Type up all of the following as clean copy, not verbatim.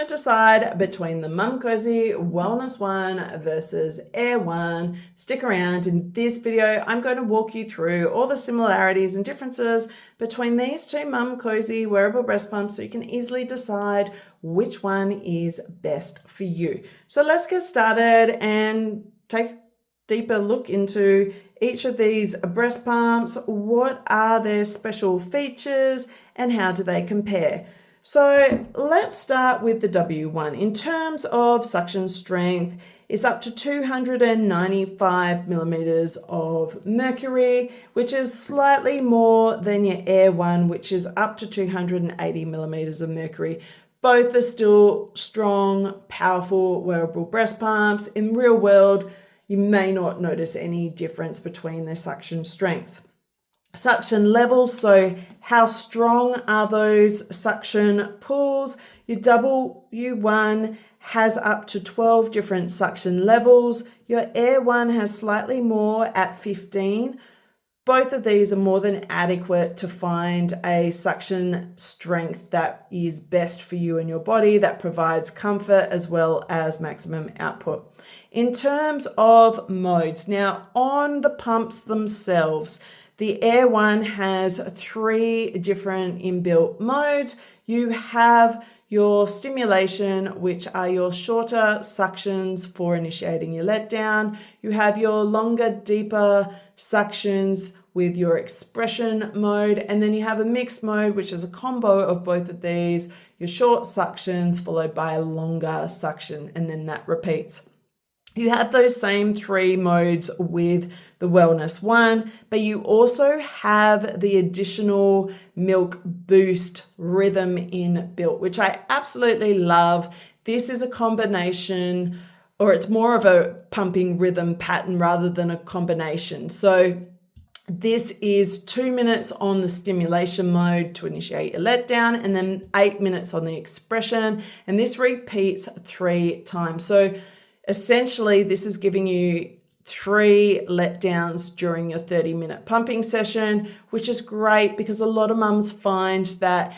to decide between the Momcozy Wellness 1 versus Air 1. Stick around. In this video, I'm going to walk you through all the similarities and differences between these two Momcozy wearable breast pumps so you can easily decide which one is best for you. So let's get started and take a deeper look into each of these breast pumps. What are their special features and how do they compare? So let's start with the W1. In terms of suction strength, it's up to 295 millimeters of mercury, which is slightly more than your Air 1, which is up to 280 millimeters of mercury. Both are still strong, powerful wearable breast pumps. In real world, you may not notice any difference between their suction strengths. Suction levels, so how strong are those suction pulls? Your W1 has up to 12 different suction levels. Your Air 1 has slightly more at 15. Both of these are more than adequate to find a suction strength that is best for you and your body, that provides comfort as well as maximum output. In terms of modes, now on the pumps themselves, the Air 1 has 3 different inbuilt modes. You have your stimulation, which are your shorter suctions for initiating your letdown. You have your longer, deeper suctions with your expression mode. And then you have a mixed mode, which is a combo of both of these, your short suctions followed by a longer suction, and then that repeats. You have those same 3 modes with the Wellness 1, but you also have the additional milk boost rhythm inbuilt, which I absolutely love. This is a combination, or it's more of a pumping rhythm pattern rather than a combination. So this is 2 minutes on the stimulation mode to initiate your letdown, and then 8 minutes on the expression, and this repeats 3 times. So essentially, this is giving you 3 letdowns during your 30-minute pumping session, which is great because a lot of mums find that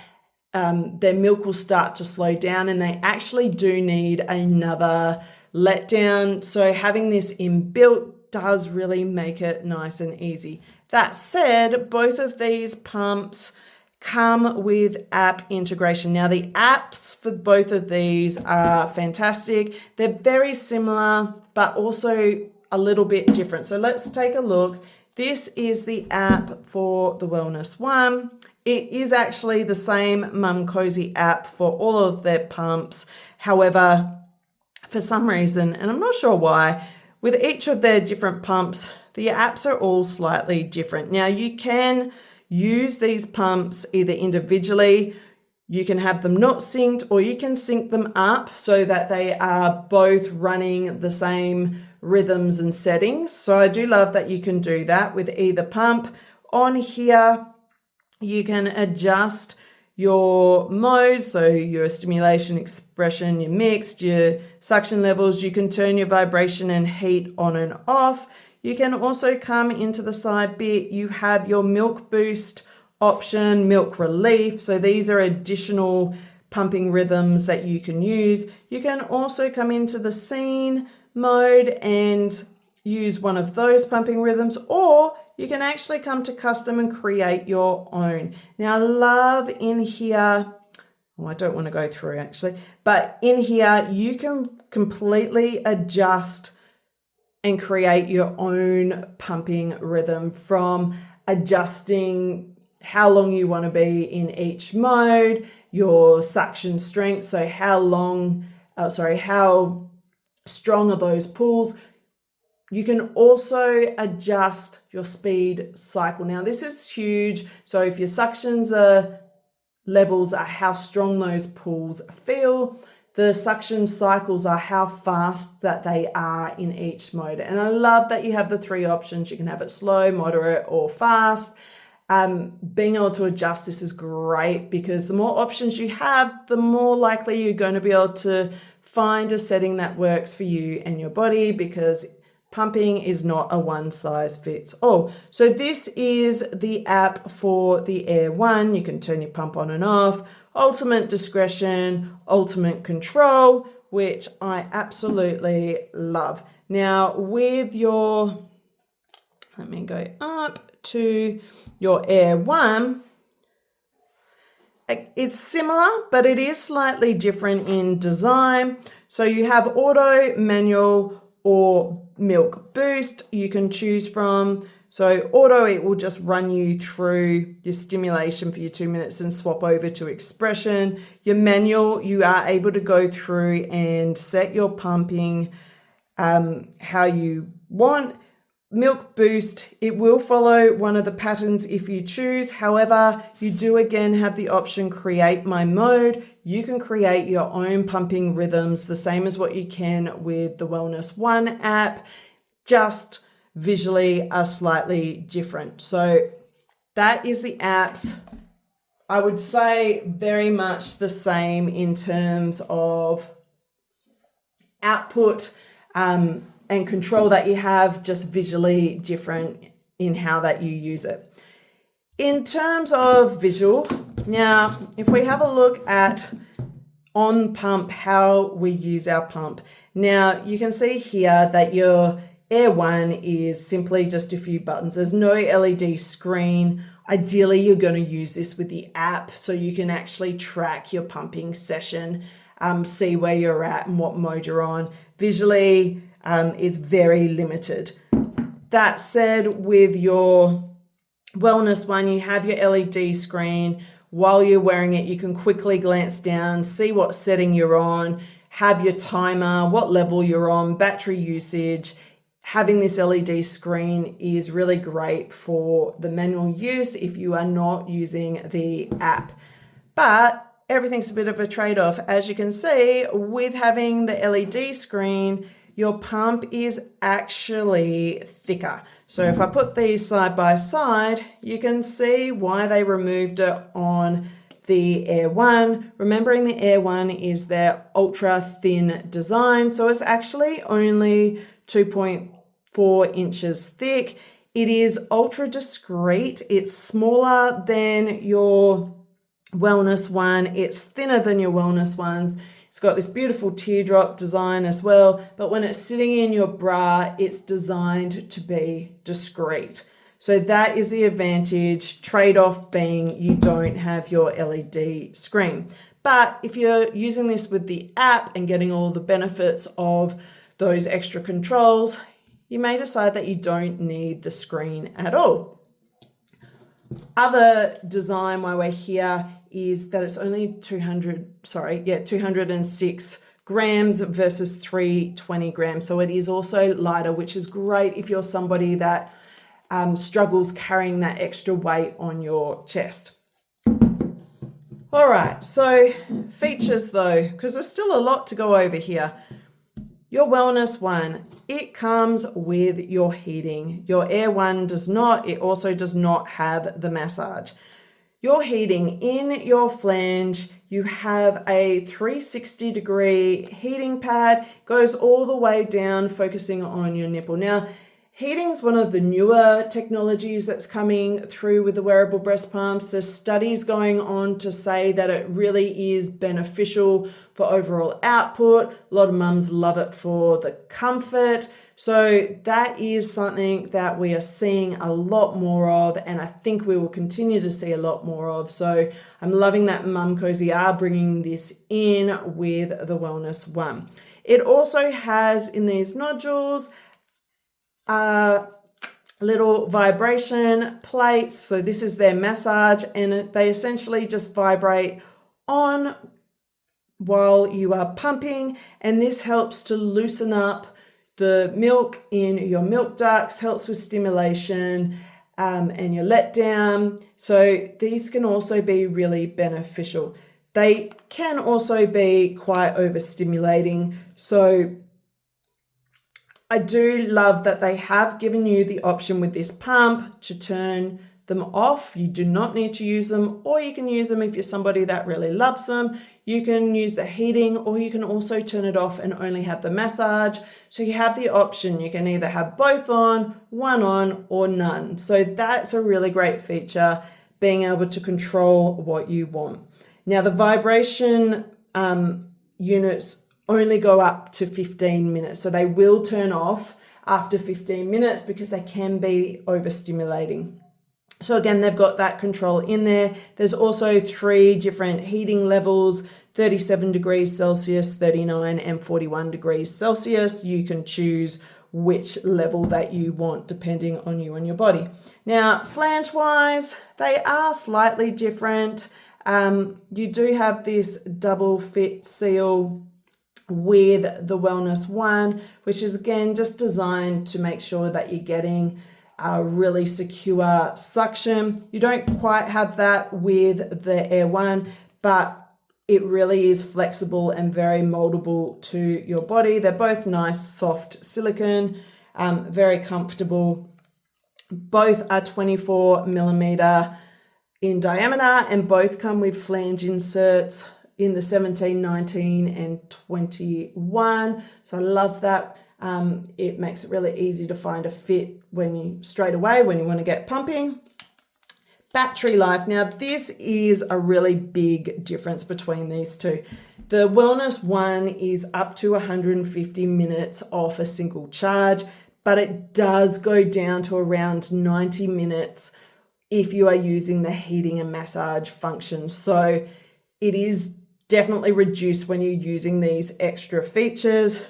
their milk will start to slow down and they actually do need another letdown. So having this inbuilt does really make it nice and easy. That said, both of these pumps come with app integration. Now, the apps for both of these are fantastic. They're very similar, but also a little bit different. So let's take a look. This is the app for the Wellness 1. It is actually the same Momcozy app for all of their pumps. However, for some reason, and I'm not sure why, with each of their different pumps, the apps are all slightly different. Now, you can use these pumps either individually, you can have them not synced, or you can sync them up so that they are both running the same rhythms and settings. So I do love that you can do that with either pump. On here, you can adjust your modes, so your stimulation, expression, your mixed, your suction levels. You can turn your vibration and heat on and off. You can also come into the side bit. You have your milk boost option, milk relief. So these are additional pumping rhythms that you can use. You can also come into the scene mode and use one of those pumping rhythms, or you can actually come to custom and create your own. Now, I love in here, I don't want to go through actually, but in here you can completely adjust and create your own pumping rhythm, from adjusting how long you want to be in each mode, your suction strength, so how strong are those pulls. You can also adjust your speed cycle. Now, this is huge. So if your suctions levels are how strong those pulls feel, the suction cycles are how fast that they are in each mode. And I love that you have the 3 options. You can have it slow, moderate, or fast. Being able to adjust this is great because the more options you have, the more likely you're going to be able to find a setting that works for you and your body, because pumping is not a one size fits all. So this is the app for the Air 1. You can turn your pump on and off. ultimate discretion, ultimate control, which I absolutely love. Now with your, let me go up to your Air 1, it's similar, but it is slightly different in design. So you have auto, manual, or milk boost you can choose from. So auto, it will just run you through your stimulation for your 2 minutes and swap over to expression. Your manual, you are able to go through and set your pumping how you want. Milk boost, it will follow one of the patterns if you choose. However, you do again have the option create my mode. You can create your own pumping rhythms, the same as what you can with the Wellness One app, just visually are slightly different. So that is the apps. I would say very much the same in terms of output and control that you have, just visually different in how that you use it. In terms of visual, now if we have a look at on pump, how we use our pump. Now you can see here that your Air 1 is simply just a few buttons. There's no LED screen. Ideally, you're going to use this with the app so you can actually track your pumping session, see where you're at and what mode you're on. Visually, it's very limited. That said, with your Wellness One, you have your LED screen. While you're wearing it, you can quickly glance down, see what setting you're on, have your timer, what level you're on, battery usage. Having this LED screen is really great for the manual use if you are not using the app. But everything's a bit of a trade-off. As you can see, with having the LED screen, your pump is actually thicker. So if I put these side by side, you can see why they removed it on the Air 1. Remembering the Air 1 is their ultra thin design. So it's actually only 2.4 inches thick. It is ultra discreet. It's smaller than your Wellness One. It's thinner than your Wellness Ones. It's got this beautiful teardrop design as well, but when it's sitting in your bra, it's designed to be discreet. So that is the advantage, trade-off being you don't have your LED screen. But if you're using this with the app and getting all the benefits of those extra controls, you may decide that you don't need the screen at all. Other design while we're here is that it's only 206 grams versus 320 grams. So it is also lighter, which is great if you're somebody that struggles carrying that extra weight on your chest. All right, so features though, because there's still a lot to go over here. Your Wellness One, it comes with your heating. Your Air 1 does not. It also does not have the massage. Your heating in your flange, you have a 360-degree heating pad, goes all the way down, focusing on your nipple. Now, heating is one of the newer technologies that's coming through with the wearable breast pumps. There's studies going on to say that it really is beneficial for overall output. A lot of mums love it for the comfort. So that is something that we are seeing a lot more of, and I think we will continue to see a lot more of. So I'm loving that Momcozy are bringing this in with the Wellness One. It also has in these nodules little vibration plates. So this is their massage, and they essentially just vibrate on while you are pumping, and this helps to loosen up the milk in your milk ducts, helps with stimulation and your letdown. So these can also be really beneficial. They can also be quite overstimulating. So I do love that they have given you the option with this pump to turn them off. You do not need to use them, or you can use them if you're somebody that really loves them. You can use the heating, or you can also turn it off and only have the massage. So you have the option. You can either have both on, one on, or none. So that's a really great feature, being able to control what you want. Now the vibration units only go up to 15 minutes. So they will turn off after 15 minutes because they can be overstimulating. So again, they've got that control in there. There's also 3 different heating levels, 37 degrees Celsius, 39 and 41 degrees Celsius. You can choose which level that you want depending on you and your body. Now, flange wise, they are slightly different. You do have this double fit seal with the Wellness One, which is again just designed to make sure that you're getting a really secure suction. You don't quite have that with the Air One, but it really is flexible and very moldable to your body. They're both nice, soft silicone, very comfortable. Both are 24 millimeter in diameter and both come with flange inserts in the 17, 19 and 21. So I love that. It makes it really easy to find a fit straight away when you want to get pumping. Battery life. Now this is a really big difference between these two. The Wellness One is up to 150 minutes off a single charge, but it does go down to around 90 minutes if you are using the heating and massage function. So it is definitely reduced when you're using these extra features.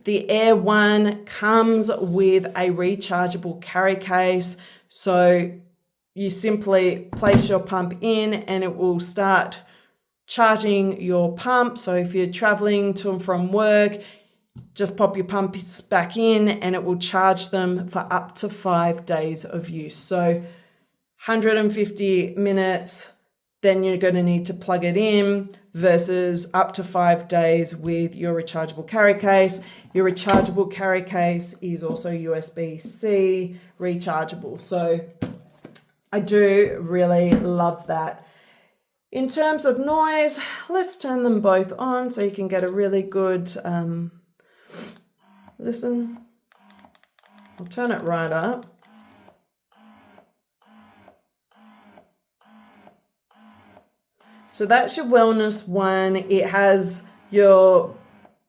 The Air One comes with a rechargeable carry case. So you simply place your pump in and it will start charging your pump. So if you're traveling to and from work, just pop your pumps back in and it will charge them for up to 5 days of use. So 150 minutes, then you're going to need to plug it in versus up to 5 days with your rechargeable carry case. Your rechargeable carry case is also USB-C rechargeable. So I do really love that. In terms of noise, let's turn them both on so you can get a really good listen. I'll turn it right up. So that's your Wellness One. It has your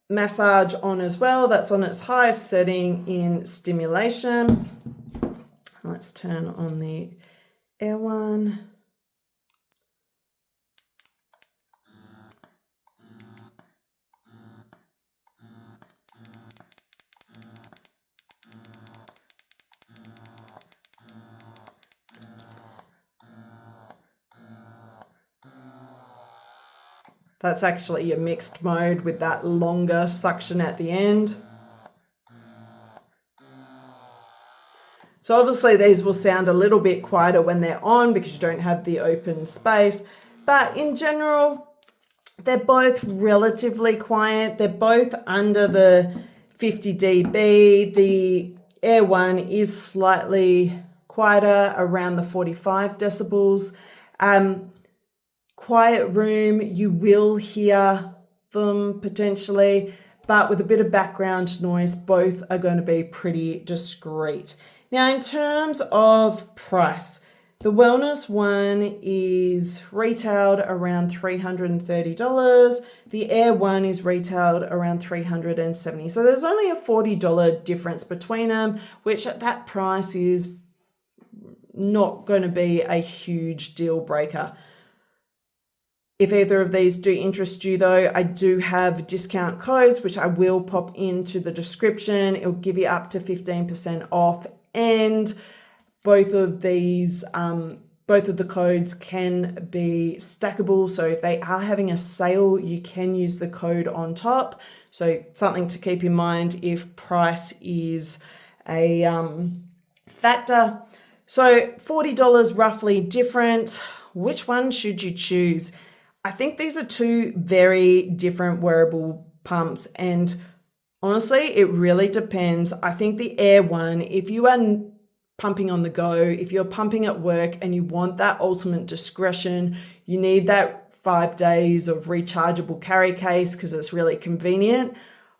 massage on as well. That's on its highest setting in stimulation. Let's turn on the Air One. That's actually a mixed mode with that longer suction at the end. So obviously these will sound a little bit quieter when they're on because you don't have the open space. But in general, they're both relatively quiet. They're both under the 50 dB. The Air One is slightly quieter, around the 45 decibels. Quiet room, you will hear them potentially, but with a bit of background noise, both are going to be pretty discreet. Now, in terms of price, the Wellness One is retailed around $330. The Air One is retailed around $370. So there's only a $40 difference between them, which at that price is not going to be a huge deal breaker. If either of these do interest you though, I do have discount codes, which I will pop into the description. It'll give you up to 15% off, and both of these, both of the codes can be stackable. So if they are having a sale, you can use the code on top. So something to keep in mind if price is a factor. So $40 roughly different. Which one should you choose? I think these are two very different wearable pumps, and honestly, it really depends. I think the Air One, if you are pumping on the go, if you're pumping at work and you want that ultimate discretion, you need that 5 days of rechargeable carry case because it's really convenient.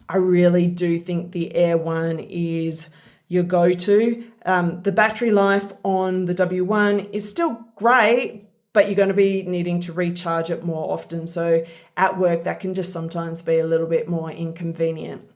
I really do think the Air One is your go-to. The battery life on the W1 is still great, but you're going to be needing to recharge it more often. So at work, that can just sometimes be a little bit more inconvenient.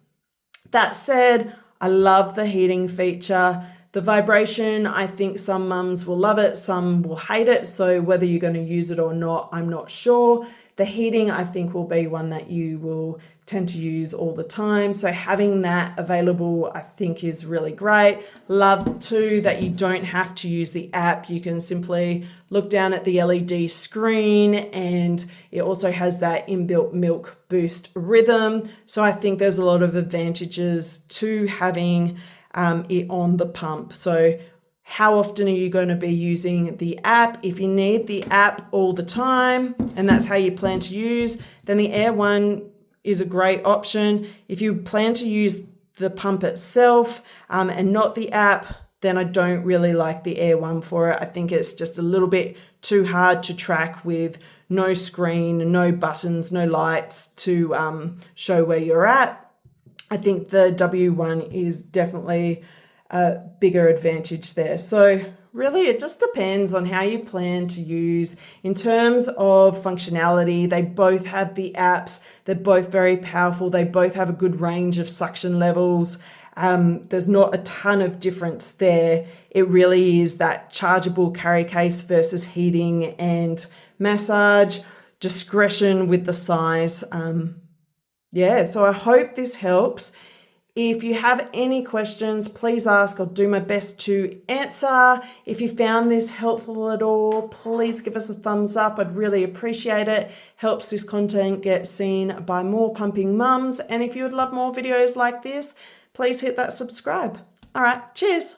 That said, I love the heating feature. The vibration, I think some mums will love it, some will hate it. So whether you're going to use it or not, I'm not sure. The heating, I think, will be one that you will tend to use all the time. So having that available, I think, is really great. Love too that you don't have to use the app. You can simply look down at the LED screen, and it also has that inbuilt milk boost rhythm. So I think there's a lot of advantages to having it on the pump. So how often are you going to be using the app? If you need the app all the time and that's how you plan to use, then the Air One is a great option. If you plan to use the pump itself and not the app, then I don't really like the Air One for it. I think it's just a little bit too hard to track with no screen, no buttons, no lights to show where you're at. I think the W1 is definitely a bigger advantage there. So really, it just depends on how you plan to use. In terms of functionality, they both have the apps. They're both very powerful. They both have a good range of suction levels. There's not a ton of difference there. It really is that chargeable carry case versus heating and massage, discretion with the size. So I hope this helps. If you have any questions, please ask. I'll do my best to answer. If you found this helpful at all, please give us a thumbs up. I'd really appreciate it. Helps this content get seen by more pumping mums. And if you would love more videos like this, please hit that subscribe. All right, cheers.